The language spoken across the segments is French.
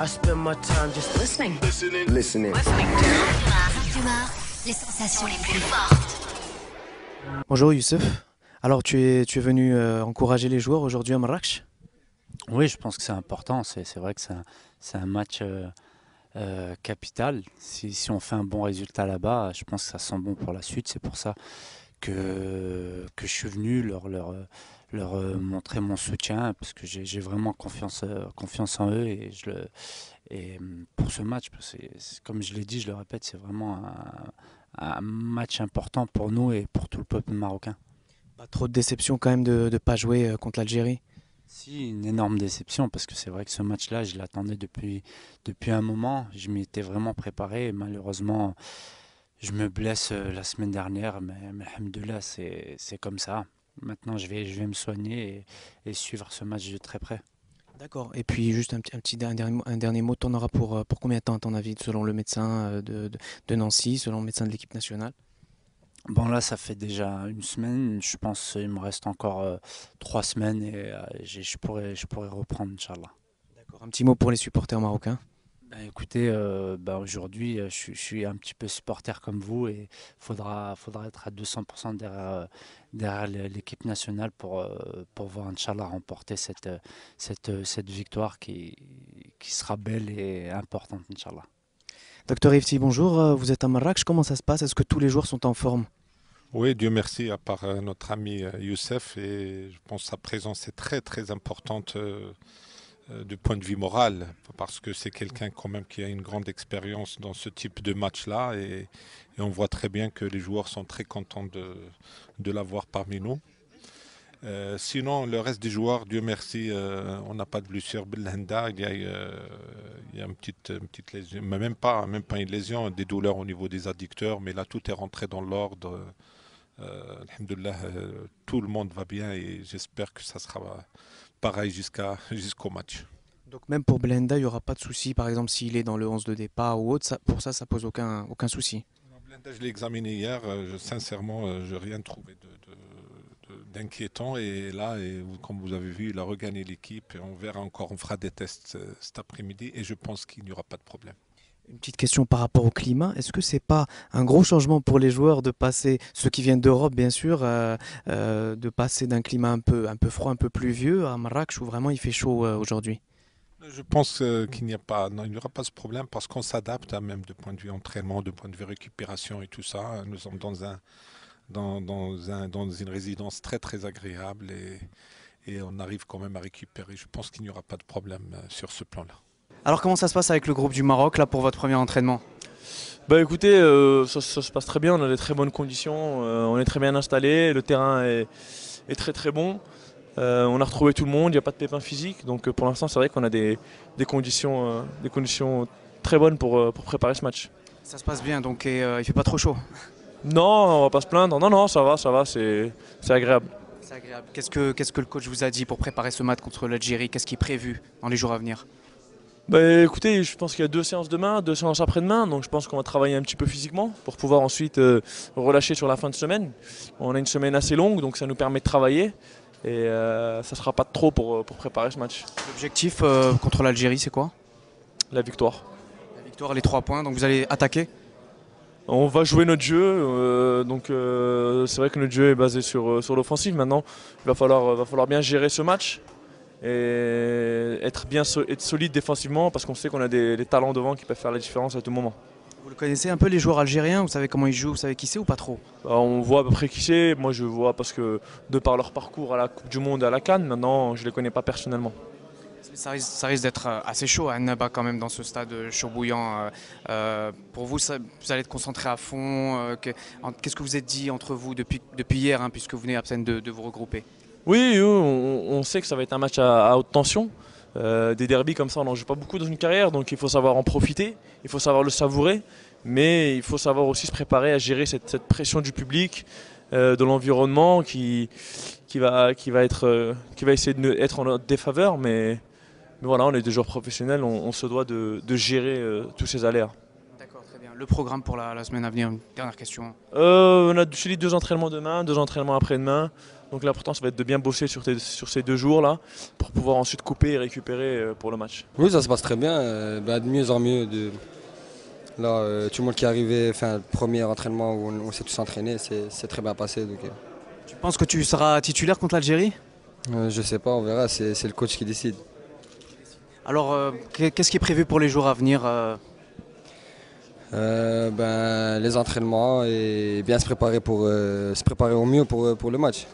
I spend my time just listening. Listening. Dumar, les sensations les plus fortes. Bonjour Youssef. Alors tu es venu encourager les joueurs aujourd'hui à Marrakech? Oui, je pense que c'est important. C'est vrai que c'est un match capital. Si on fait un bon résultat là-bas, je pense que ça sent bon pour la suite. C'est pour ça que je suis venu leur montrer mon soutien parce que j'ai vraiment confiance en eux et pour ce match, parce que comme je l'ai dit, je le répète, c'est vraiment un match important pour nous et pour tout le peuple marocain. Pas trop de déception quand même de ne pas jouer contre l'Algérie? Si, une énorme déception parce que c'est vrai que ce match-là, je l'attendais depuis un moment. Je m'y étais vraiment préparé et malheureusement, je me blesse la semaine dernière, mais alhamdoulilah, c'est comme ça. Maintenant, je vais me soigner et suivre ce match de très près. D'accord. Et puis juste un dernier mot, t'en auras pour combien de temps à ton avis, selon le médecin de Nancy, selon le médecin de l'équipe nationale? Bon, là, ça fait déjà une semaine. Je pense qu'il me reste encore 3 semaines et je pourrais reprendre, Inch'Allah. D'accord. Un petit mot pour les supporters marocains? Écoutez, aujourd'hui, je suis un petit peu supporter comme vous et faudra être à 200% derrière l'équipe nationale pour voir Inch'Allah remporter cette victoire qui sera belle et importante, Inch'Allah. Docteur Ifti, bonjour. Vous êtes à Marrakech. Comment ça se passe? Est-ce que tous les joueurs sont en forme? Oui, Dieu merci, à part notre ami Youssef, et je pense que sa présence est très très importante du point de vue moral, parce que c'est quelqu'un quand même qui a une grande expérience dans ce type de match-là, et on voit très bien que les joueurs sont très contents de l'avoir parmi nous. Sinon, le reste des joueurs, Dieu merci, on n'a pas de blessure. Belhanda, il y a une petite lésion, mais même pas une lésion, des douleurs au niveau des adducteurs, mais là tout est rentré dans l'ordre. Alhamdoulilah, tout le monde va bien et j'espère que ça sera pareil jusqu'au match. Donc même pour Blenda, il n'y aura pas de souci, par exemple s'il est dans le 11 de départ ou autre, pour ça pose aucun souci. Blenda, je l'ai examiné hier, sincèrement, je n'ai rien trouvé d'inquiétant et là, comme vous avez vu, il a regagné l'équipe et on verra encore, on fera des tests cet après-midi et je pense qu'il n'y aura pas de problème. Une petite question par rapport au climat, est-ce que c'est pas un gros changement pour les joueurs de passer, ceux qui viennent d'Europe bien sûr, de passer d'un climat un peu froid, un peu pluvieux à Marrakech où vraiment il fait chaud aujourd'hui? Je pense qu'il n'y aura pas ce problème parce qu'on s'adapte, même de point de vue entraînement, de point de vue récupération et tout ça. Nous sommes dans une résidence très très agréable et on arrive quand même à récupérer. Je pense qu'il n'y aura pas de problème sur ce plan-là. Alors comment ça se passe avec le groupe du Maroc là pour votre premier entraînement? Écoutez, ça se passe très bien, on a des très bonnes conditions, on est très bien installé, le terrain est très très bon. On a retrouvé tout le monde, il n'y a pas de pépins physiques, donc pour l'instant c'est vrai qu'on a des conditions très bonnes pour préparer ce match. Ça se passe bien donc il fait pas trop chaud? Non, on va pas se plaindre, non, ça va, c'est agréable. C'est agréable. Qu'est-ce que le coach vous a dit pour préparer ce match contre l'Algérie? Qu'est-ce qui est prévu dans les jours à venir? Écoutez, je pense qu'il y a 2 séances demain, 2 séances après-demain, donc je pense qu'on va travailler un petit peu physiquement pour pouvoir ensuite relâcher sur la fin de semaine. On a une semaine assez longue, donc ça nous permet de travailler et ça ne sera pas trop pour préparer ce match. L'objectif contre l'Algérie c'est quoi? La victoire. La victoire, les 3 points, donc vous allez attaquer? On va jouer notre jeu, c'est vrai que notre jeu est basé sur l'offensive. Maintenant, il va falloir bien gérer ce match et être solide défensivement parce qu'on sait qu'on a des talents devant qui peuvent faire la différence à tout moment. Vous le connaissez un peu les joueurs algériens? Vous savez comment ils jouent? Vous savez qui c'est ou pas trop? On voit à peu près qui c'est. Moi je vois parce que de par leur parcours à la Coupe du Monde et à la CAN, maintenant je ne les connais pas personnellement. Ça risque d'être assez chaud à Annaba quand même dans ce stade chaud bouillant. Pour vous, vous allez être concentré à fond. Qu'est-ce que vous êtes dit entre vous depuis hier, puisque vous venez à peine de vous regrouper? Oui, on sait que ça va être un match à haute tension. Des derbys comme ça, on n'en joue pas beaucoup dans une carrière, donc il faut savoir en profiter, il faut savoir le savourer, mais il faut savoir aussi se préparer à gérer cette pression du public, de l'environnement qui va essayer d'être en notre défaveur, mais voilà, on est des joueurs professionnels, on se doit de gérer tous ces aléas. D'accord, très Très bien. Le programme pour la semaine à venir, une dernière question. On a je te dis 2 entraînements demain, 2 entraînements après-demain. Donc l'important ça va être de bien bosser sur ces 2 jours-là pour pouvoir ensuite couper et récupérer pour le match. Oui, ça se passe très bien, de mieux en mieux. Là, tout le monde qui est arrivé, enfin, le premier entraînement où on s'est tous entraînés, c'est très bien passé. Donc, Tu penses que tu seras titulaire contre l'Algérie? je sais pas, on verra, c'est le coach qui décide. Alors, qu'est-ce qui est prévu pour les jours à venir Les entraînements et bien se préparer au mieux pour le match.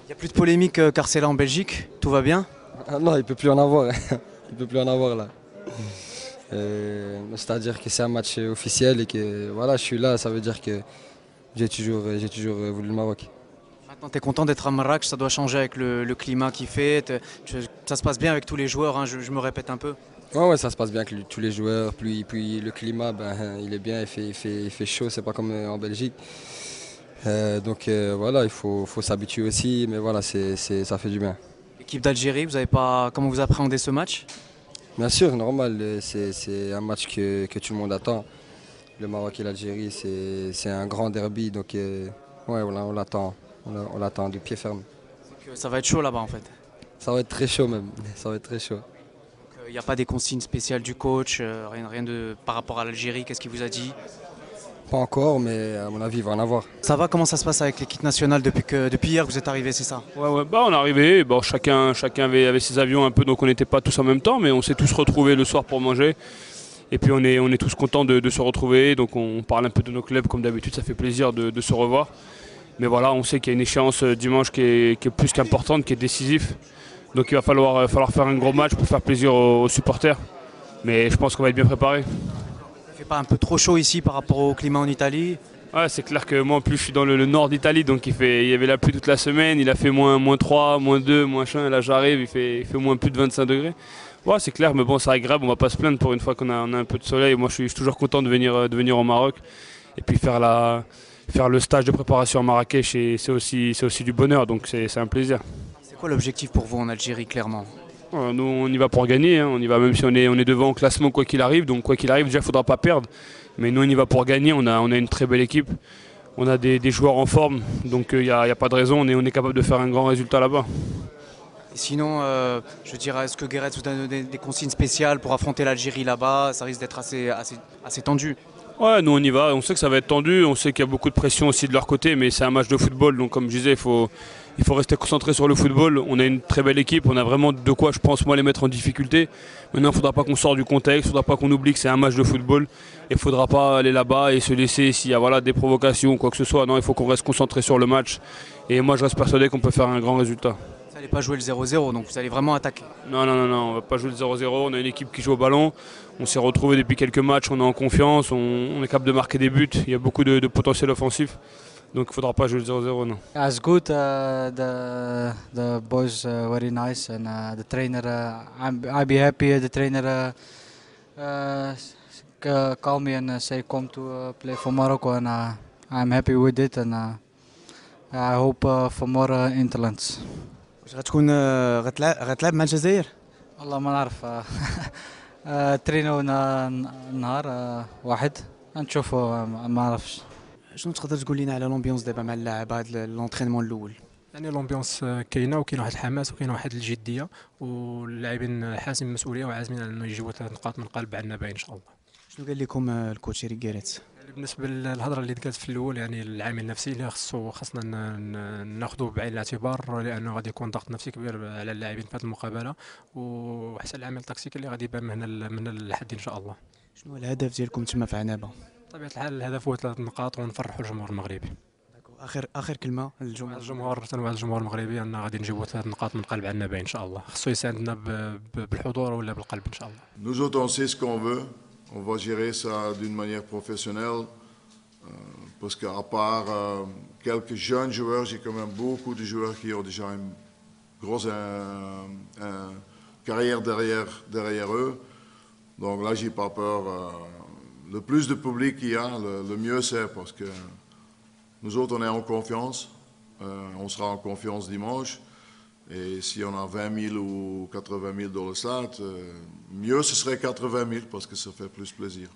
Il n'y a plus de polémique car c'est là en Belgique, tout va bien? Ah non, il ne peut plus en avoir. Il peut plus en avoir là. C'est-à-dire que c'est un match officiel et que voilà, je suis là, ça veut dire que j'ai toujours voulu le Maroc. Maintenant, tu es content d'être à Marrakech, ça doit changer avec le climat qu'il fait. Ça se passe bien avec tous les joueurs, hein, je me répète un peu. Ouais, ça se passe bien avec tous les joueurs. Puis le climat, il est bien, il fait chaud, c'est pas comme en Belgique. Donc voilà, il faut s'habituer aussi, mais voilà, ça fait du bien. L'équipe d'Algérie, comment vous appréhendez ce match? Bien sûr, normal, c'est un match que tout le monde attend. Le Maroc et l'Algérie, c'est un grand derby, donc ouais, on l'attend de pied ferme. Donc, ça va être chaud là-bas en fait. Ça va être très chaud même, ça va être très chaud. Il n'y a pas des consignes spéciales du coach, rien de par rapport à l'Algérie, qu'est-ce qu'il vous a dit? Pas encore, mais à mon avis, il va en avoir. Ça va, comment ça se passe avec l'équipe nationale depuis hier que vous êtes arrivé, c'est ça? Ouais, on est arrivé, bon, chacun avait ses avions un peu, donc on n'était pas tous en même temps, mais on s'est tous retrouvés le soir pour manger. Et puis on est tous contents de se retrouver, donc on parle un peu de nos clubs comme d'habitude, ça fait plaisir de se revoir. Mais voilà, on sait qu'il y a une échéance dimanche qui est plus qu'importante, qui est décisive. Donc il va falloir faire un gros match pour faire plaisir aux supporters. Mais je pense qu'on va être bien préparé. Il ne fait pas un peu trop chaud ici par rapport au climat en Italie? Ouais, c'est clair que moi en plus je suis dans le nord d'Italie, donc il y avait la pluie toute la semaine, il a fait moins 3, moins 2, moins 1, là j'arrive, il fait moins plus de 25 degrés. Ouais, c'est clair, mais bon, c'est agréable, on va pas se plaindre pour une fois qu'on a un peu de soleil. Moi je suis toujours content de venir au Maroc et puis faire le stage de préparation à Marrakech, c'est aussi du bonheur, donc c'est un plaisir. C'est quoi l'objectif pour vous en Algérie, clairement? Nous on y va pour gagner, hein. On y va même si on est devant au classement quoi qu'il arrive, donc quoi qu'il arrive déjà il ne faudra pas perdre. Mais nous on y va pour gagner, on a une très belle équipe, on a des joueurs en forme, donc il n'y a pas de raison, on est capable de faire un grand résultat là-bas. Et sinon, je dirais, est-ce que Guéret vous a donné des consignes spéciales pour affronter l'Algérie là-bas? Ça risque d'être assez tendu. Ouais, nous on y va, on sait que ça va être tendu, on sait qu'il y a beaucoup de pression aussi de leur côté, mais c'est un match de football, donc comme je disais, il faut rester concentré sur le football. On a une très belle équipe, on a vraiment de quoi, je pense, moi, les mettre en difficulté. Maintenant, il ne faudra pas qu'on sorte du contexte, il ne faudra pas qu'on oublie que c'est un match de football. Il ne faudra pas aller là-bas et se laisser s'il y a des provocations ou quoi que ce soit. Non, il faut qu'on reste concentré sur le match. Et moi, je reste persuadé qu'on peut faire un grand résultat. Vous n'allez pas jouer le 0-0, donc vous allez vraiment attaquer. Non, on ne va pas jouer le 0-0. On a une équipe qui joue au ballon. On s'est retrouvés depuis quelques matchs, on est en confiance, on est capable de marquer des buts. Il y a beaucoup de potentiel offensif. Donc il ne faudra pas jouer le 0-0, non. It's good. The boys very nice and the trainer. I be happy. The trainer call me and say come to play for Morocco and I'm happy with it and I hope for more interlands. غتكون غتلعب مع الجزائر؟ والله ما نعرف. ترينونا نهار واحد نشوفوا ما نعرفش. شنو تقدر تقول لنا على لومبيونس دابا مع اللاعب هذا لونترينمون الاول؟ يعني لومبيونس كاينه وكاين واحد الحماس وكاين واحد الجديه واللاعبين حاسين مسؤوليه وعازمين على انه يجيبوا 3 نقاط من قلب عنابه ان شاء الله. شنو قال لكم الكوتش إيريك جاريت؟ بالنسبه للهضره اللي تقالت في الاول يعني العامل النفسي اللي خاصنا ناخذوه بعين الاعتبار لانه غادي يكون ضغط نفسي كبير على اللاعبين في هذه المقابله وحتى العامل التكتيكي اللي غادي يبان من الحد ان شاء الله. شنو الهدف ديالكم تما في عنابه؟ بطبيعه الحال الهدف هو 3 نقاط ونفرحوا الجمهور المغربي. اخر كلمه الجمهور تنوع الجمهور المغربي ان غادي نجيبوا 3 نقاط من قلب عنابه ان شاء الله. خصو يساندنا بالحضور ولا بالقلب ان شاء الله. Nous autres on sait ce qu'on veut. On va gérer ça d'une manière professionnelle parce qu'à part quelques jeunes joueurs, j'ai quand même beaucoup de joueurs qui ont déjà une grosse carrière derrière eux. Donc là, j'ai pas peur. Le plus de public qu'il y a, le mieux c'est parce que nous autres, on est en confiance. On sera en confiance dimanche. Et si on a 20 000 ou 80 000 dans le stade, mieux ce serait 80 000 parce que ça fait plus plaisir.